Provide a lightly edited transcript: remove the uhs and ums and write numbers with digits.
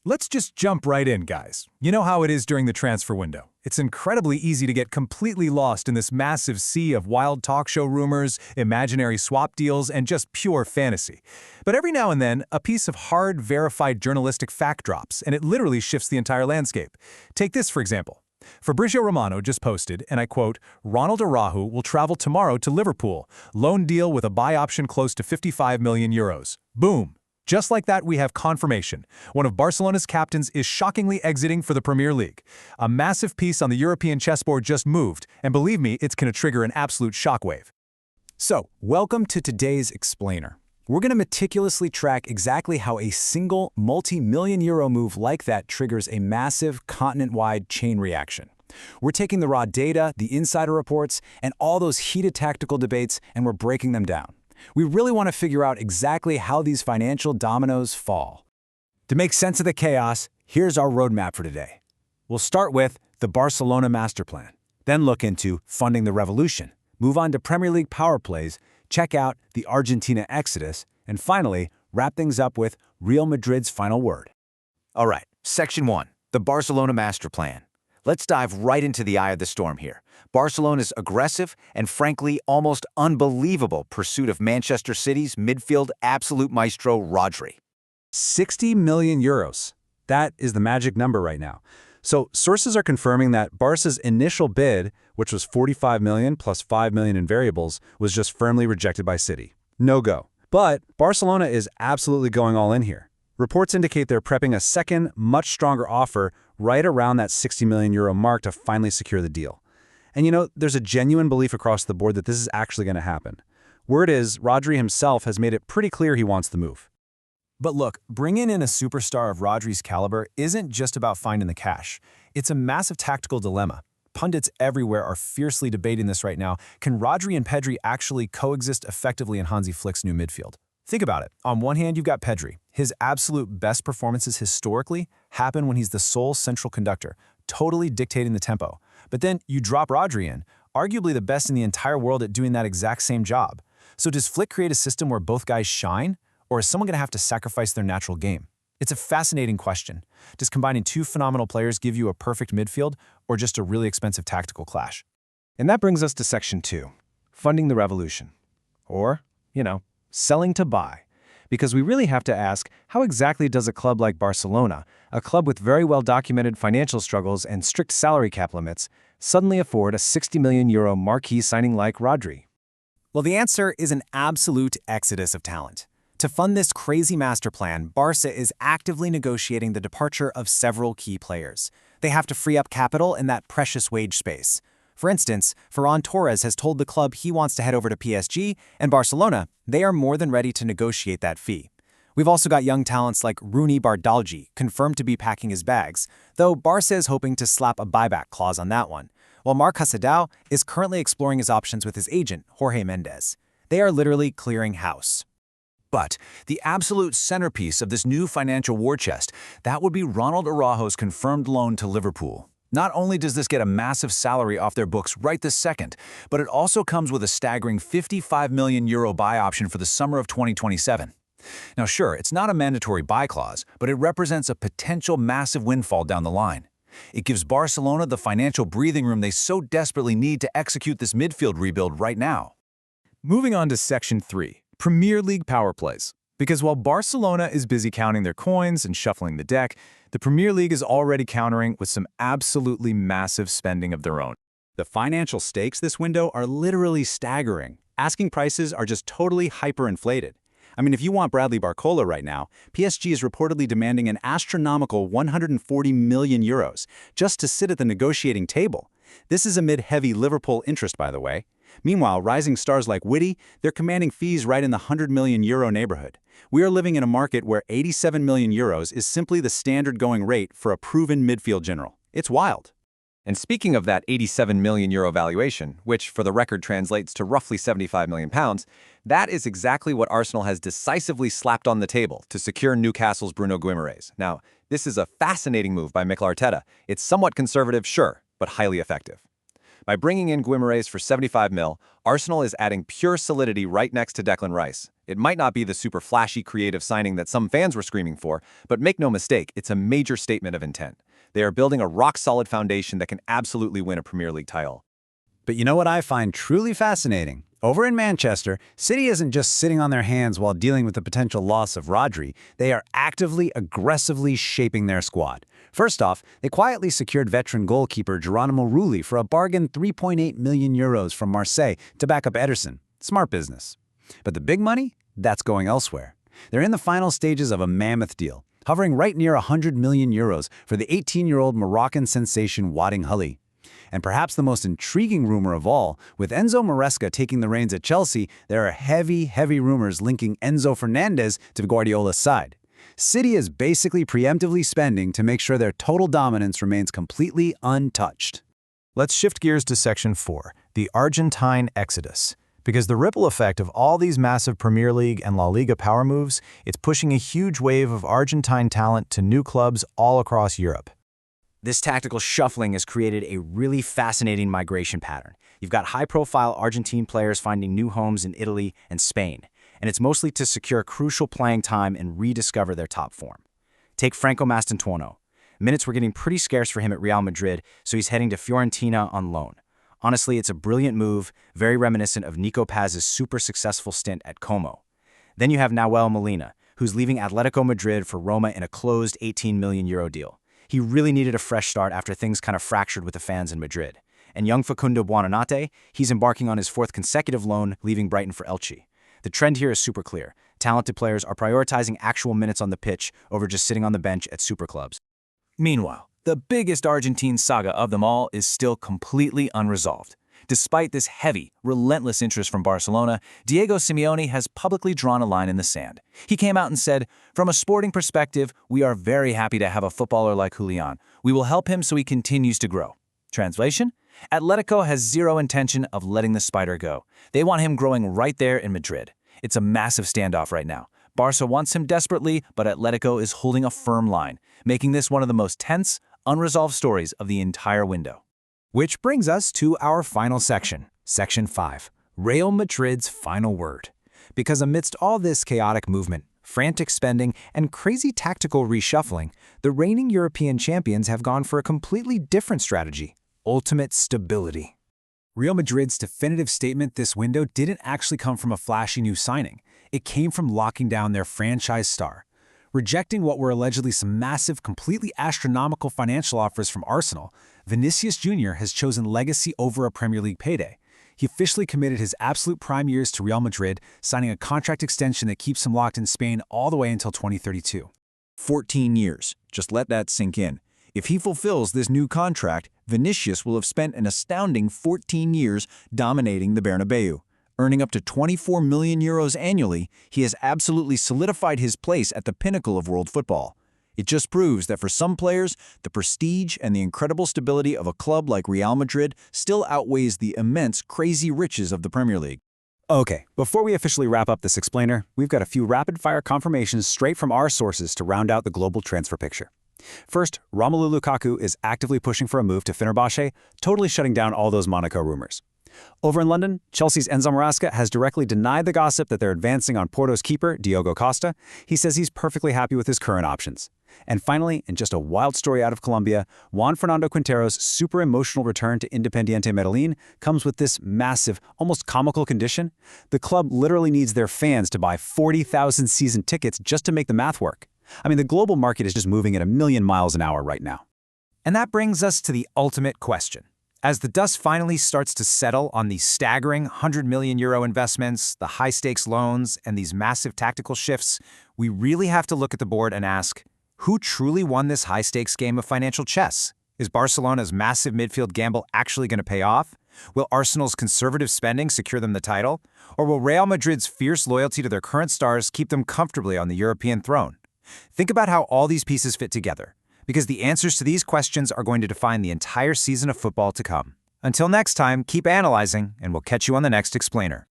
Let's just jump right in, guys. You know how it is during the transfer window. It's incredibly easy to get completely lost in this massive sea of wild talk show rumors, imaginary swap deals, and just pure fantasy. But every now and then, a piece of hard, verified journalistic fact drops, and it literally shifts the entire landscape. Take this, for example. Fabrizio Romano just posted, and I quote, "Ronald Araujo will travel tomorrow to Liverpool. Loan deal with a buy option close to 55 million euros. Boom. Just like that, we have confirmation. One of Barcelona's captains is shockingly exiting for the Premier League. A massive piece on the European chessboard just moved, and believe me, it's going to trigger an absolute shockwave. So, welcome to today's Explainer. We're going to meticulously track exactly how a single multi-million euro move like that triggers a massive continent-wide chain reaction. We're taking the raw data, the insider reports, and all those heated tactical debates, and we're breaking them down. We really want to figure out exactly how these financial dominoes fall. To make sense of the chaos, here's our roadmap for today. We'll start with the Barcelona master plan, then look into funding the revolution, move on to Premier League power plays, check out the Argentina exodus, and finally, wrap things up with Real Madrid's final word. All right, Section 1, the Barcelona master plan. Let's dive right into the eye of the storm here. Barcelona's aggressive and frankly almost unbelievable pursuit of Manchester City's midfield absolute maestro Rodri. 60 million euros. That is the magic number right now. So sources are confirming that Barca's initial bid, which was 45 million plus 5 million in variables, was just firmly rejected by City. No go. But Barcelona is absolutely going all in here. Reports indicate they're prepping a second, much stronger offer right around that 60 million euro mark to finally secure the deal. And you know, there's a genuine belief across the board that this is actually going to happen. Word is, Rodri himself has made it pretty clear he wants the move. But look, bringing in a superstar of Rodri's caliber isn't just about finding the cash. It's a massive tactical dilemma. Pundits everywhere are fiercely debating this right now. Can Rodri and Pedri actually coexist effectively in Hansi Flick's new midfield? Think about it. On one hand, you've got Pedri. His absolute best performances historically happen when he's the sole central conductor, totally dictating the tempo. But then you drop Rodri in, arguably the best in the entire world at doing that exact same job. So does Flick create a system where both guys shine, or is someone going to have to sacrifice their natural game? It's a fascinating question. Does combining two phenomenal players give you a perfect midfield, or just a really expensive tactical clash? And that brings us to Section 2, funding the revolution. Or, selling to buy. Because we really have to ask, how exactly does a club like Barcelona, a club with very well-documented financial struggles and strict salary cap limits, suddenly afford a 60 million euro marquee signing like Rodri? Well, the answer is an absolute exodus of talent. To fund this crazy master plan, Barca is actively negotiating the departure of several key players. They have to free up capital in that precious wage space. For instance, Ferran Torres has told the club he wants to head over to PSG, and Barcelona, they are more than ready to negotiate that fee. We've also got young talents like Rooney Bardalji, confirmed to be packing his bags, though Barca is hoping to slap a buyback clause on that one, while Marc Casadao is currently exploring his options with his agent, Jorge Mendes. They are literally clearing house. But the absolute centerpiece of this new financial war chest, that would be Ronald Araujo's confirmed loan to Liverpool. Not only does this get a massive salary off their books right this second, but it also comes with a staggering 55 million euro buy option for the summer of 2027. Now sure, it's not a mandatory buy clause, but it represents a potential massive windfall down the line. It gives Barcelona the financial breathing room they so desperately need to execute this midfield rebuild right now. Moving on to Section 3, Premier League power plays. Because while Barcelona is busy counting their coins and shuffling the deck, the Premier League is already countering with some absolutely massive spending of their own. The financial stakes this window are literally staggering. Asking prices are just totally hyperinflated. I mean, if you want Bradley Barcola right now, PSG is reportedly demanding an astronomical 140 million euros just to sit at the negotiating table. This is amid heavy Liverpool interest, by the way. Meanwhile, rising stars like Witty, they're commanding fees right in the 100 million euro neighborhood. We are living in a market where 87 million euros is simply the standard going rate for a proven midfield general. It's wild. And speaking of that 87 million euro valuation, which for the record translates to roughly 75 million pounds, that is exactly what Arsenal has decisively slapped on the table to secure Newcastle's Bruno Guimaraes. Now, this is a fascinating move by Mikel Arteta. It's somewhat conservative, sure, but highly effective. By bringing in Guimaraes for 75 mil, Arsenal is adding pure solidity right next to Declan Rice. It might not be the super flashy creative signing that some fans were screaming for, but make no mistake, it's a major statement of intent. They are building a rock-solid foundation that can absolutely win a Premier League title. But you know what I find truly fascinating? Over in Manchester, City isn't just sitting on their hands while dealing with the potential loss of Rodri. They are actively, aggressively shaping their squad. First off, they quietly secured veteran goalkeeper Geronimo Rulli for a bargain €3.8 million from Marseille to back up Ederson. Smart business. But the big money? That's going elsewhere. They're in the final stages of a mammoth deal, hovering right near €100 million for the 18-year-old Moroccan sensation Wading Hully. And perhaps the most intriguing rumor of all, with Enzo Maresca taking the reins at Chelsea, there are heavy rumors linking Enzo Fernandez to Guardiola's side. City is basically preemptively spending to make sure their total dominance remains completely untouched. Let's shift gears to Section 4, the Argentine Exodus. Because the ripple effect of all these massive Premier League and La Liga power moves, it's pushing a huge wave of Argentine talent to new clubs all across Europe. This tactical shuffling has created a really fascinating migration pattern. You've got high-profile Argentine players finding new homes in Italy and Spain, and it's mostly to secure crucial playing time and rediscover their top form. Take Franco Mastantuono. Minutes were getting pretty scarce for him at Real Madrid, so he's heading to Fiorentina on loan. Honestly, it's a brilliant move, very reminiscent of Nico Paz's super successful stint at Como. Then you have Nahuel Molina, who's leaving Atletico Madrid for Roma in a closed €18 million deal. He really needed a fresh start after things kind of fractured with the fans in Madrid. And young Facundo Buonanotte, he's embarking on his fourth consecutive loan, leaving Brighton for Elche. The trend here is super clear. Talented players are prioritizing actual minutes on the pitch over just sitting on the bench at super clubs. Meanwhile, the biggest Argentine saga of them all is still completely unresolved. Despite this heavy, relentless interest from Barcelona, Diego Simeone has publicly drawn a line in the sand. He came out and said, "From a sporting perspective, we are very happy to have a footballer like Julian. We will help him so he continues to grow." Translation? Atletico has zero intention of letting the spider go. They want him growing right there in Madrid. It's a massive standoff right now. Barca wants him desperately, but Atletico is holding a firm line, making this one of the most tense, unresolved stories of the entire window. Which brings us to our final section, Section 5, Real Madrid's final word. Because amidst all this chaotic movement, frantic spending, and crazy tactical reshuffling, the reigning European champions have gone for a completely different strategy: ultimate stability. Real Madrid's definitive statement this window didn't actually come from a flashy new signing. It came from locking down their franchise star. Rejecting what were allegedly some massive, completely astronomical financial offers from Arsenal, Vinicius Jr. has chosen legacy over a Premier League payday. He officially committed his absolute prime years to Real Madrid, signing a contract extension that keeps him locked in Spain all the way until 2032. 14 years. Just let that sink in. If he fulfills this new contract, Vinicius will have spent an astounding 14 years dominating the Bernabeu. Earning up to €24 million annually, he has absolutely solidified his place at the pinnacle of world football. It just proves that for some players, the prestige and the incredible stability of a club like Real Madrid still outweighs the immense, crazy riches of the Premier League. Okay, before we officially wrap up this explainer, we've got a few rapid-fire confirmations straight from our sources to round out the global transfer picture. First, Romelu Lukaku is actively pushing for a move to Fenerbahce, totally shutting down all those Monaco rumors. Over in London, Chelsea's Enzo Maresca has directly denied the gossip that they're advancing on Porto's keeper, Diogo Costa. He says he's perfectly happy with his current options. And finally, in just a wild story out of Colombia, Juan Fernando Quintero's super emotional return to Independiente Medellin comes with this massive, almost comical condition. The club literally needs their fans to buy 40,000 season tickets just to make the math work. I mean, the global market is just moving at a million miles an hour right now. And that brings us to the ultimate question. As the dust finally starts to settle on these staggering €100 million investments, the high-stakes loans, and these massive tactical shifts, we really have to look at the board and ask, who truly won this high-stakes game of financial chess? Is Barcelona's massive midfield gamble actually going to pay off? Will Arsenal's conservative spending secure them the title? Or will Real Madrid's fierce loyalty to their current stars keep them comfortably on the European throne? Think about how all these pieces fit together, because the answers to these questions are going to define the entire season of football to come. Until next time, keep analyzing, and we'll catch you on the next explainer.